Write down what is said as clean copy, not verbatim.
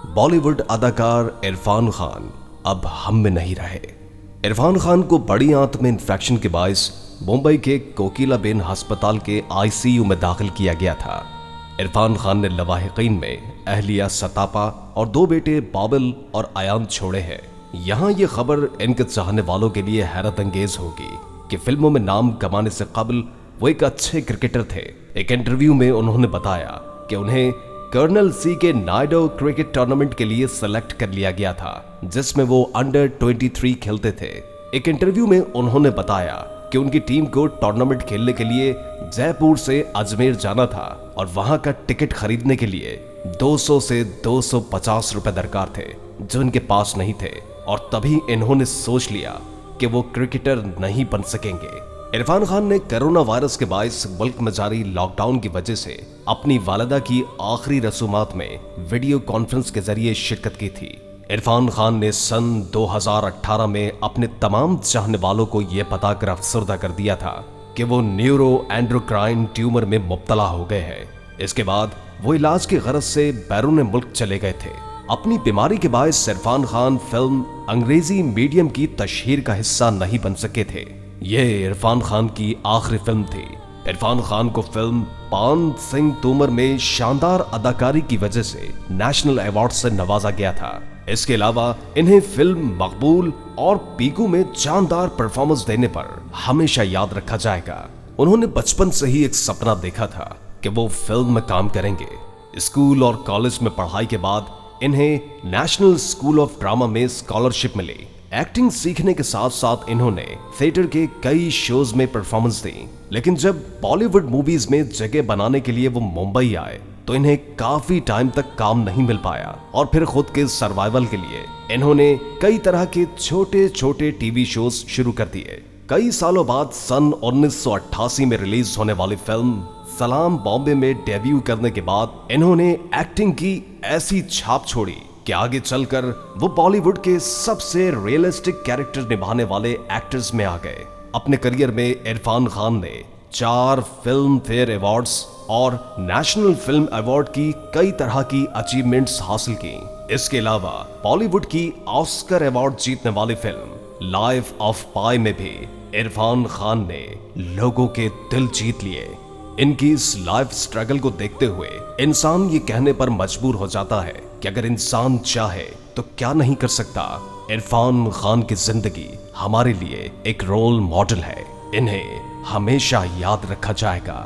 बॉलीवुड अदाकार इरफान खान अब हम में नहीं रहे। इरफान खान को बड़ी आंत में इंफेक्शन के बायस मुंबई के कोकिलाबेन अस्पताल के आईसीयू में दाखिल किया गया था। इरफान खान ने लवाहिकीन में अहलिया सतापा और 2 बेटे बाबिल और अयान छोड़े हैं। यहाँ ये खबर इनके चाहने वालों के लिए हैरत अंगेज होगी कि फिल्मों में नाम कमाने से कबल वो एक अच्छे क्रिकेटर थे। एक इंटरव्यू में उन्होंने बताया कि उन्हें कर्नल सी के नायडो क्रिकेट टूर्नामेंट के लिए सेलेक्ट कर लिया गया था, जिसमें वो अंडर 23 खेलते थे। एक इंटरव्यू में उन्होंने बताया कि उनकी टीम को टूर्नामेंट खेलने के लिए जयपुर से अजमेर जाना था और वहां का टिकट खरीदने के लिए 200 से 250 रुपए दरकार थे, जो इनके पास नहीं थे। और तभी इन्होंने सोच लिया कि वो क्रिकेटर नहीं बन सकेंगे। इरफान खान ने कोरोना वायरस के बायस मुल्क में जारी लॉकडाउन की वजह से अपनी वालिदा की आखिरी रसूमात में वीडियो कॉन्फ्रेंस के जरिए शिरकत की थी। इरफान खान ने सन 2018 में अपने तमाम चाहने वालों को यह बताकर अफसरदा कर दिया था कि वो न्यूरो एंड्रोक्राइन ट्यूमर में मुब्तला हो गए हैं। इसके बाद वो इलाज की गरज से बैरून मुल्क चले गए थे। अपनी बीमारी के बायस इरफान खान फिल्म अंग्रेजी मीडियम की तशहीर का हिस्सा नहीं बन सके थे। यह इरफान खान की आखिरी फिल्म थी। इरफान खान को फिल्म पान सिंह तोमर में शानदार अदाकारी की वजह से नेशनल अवार्ड से नवाजा गया था। इसके अलावा इन्हें फिल्म मकबूल और पीकू में शानदार परफॉर्मेंस देने पर हमेशा याद रखा जाएगा। उन्होंने बचपन से ही एक सपना देखा था कि वो फिल्म में काम करेंगे। स्कूल और कॉलेज में पढ़ाई के बाद इन्हें नेशनल स्कूल ऑफ ड्रामा में स्कॉलरशिप मिली। एक्टिंग सीखने के साथ साथ इन्होंने थिएटर के कई शोज में परफॉर्मेंस दी। लेकिन जब बॉलीवुड मूवीज में जगह बनाने के लिए वो मुंबई आए तो इन्हें काफी टाइम तक काम नहीं मिल पाया और फिर खुद के सर्वाइवल के लिए इन्होंने कई तरह के छोटे छोटे टीवी शोज शुरू कर दिए। कई सालों बाद सन 1988 में रिलीज होने वाली फिल्म सलाम बॉम्बे में डेब्यू करने के बाद इन्होंने एक्टिंग की ऐसी छाप छोड़ी कि आगे चलकर वो बॉलीवुड के सबसे रियलिस्टिक कैरेक्टर निभाने वाले एक्टर्स में आ गए। अपने करियर में इरफान खान ने 4 फिल्म फेयर अवार्ड्स और नेशनल फिल्म अवार्ड की कई तरह की अचीवमेंट्स हासिल की। इसके अलावा बॉलीवुड की ऑस्कर अवार्ड जीतने वाली फिल्म लाइफ ऑफ पाई में भी इरफान खान ने लोगों के दिल जीत लिए। इनकी इस लाइफ स्ट्रगल को देखते हुए इंसान ये कहने पर मजबूर हो जाता है कि अगर इंसान चाहे तो क्या नहीं कर सकता। इरफान खान की जिंदगी हमारे लिए एक रोल मॉडल है। इन्हें हमेशा याद रखा जाएगा।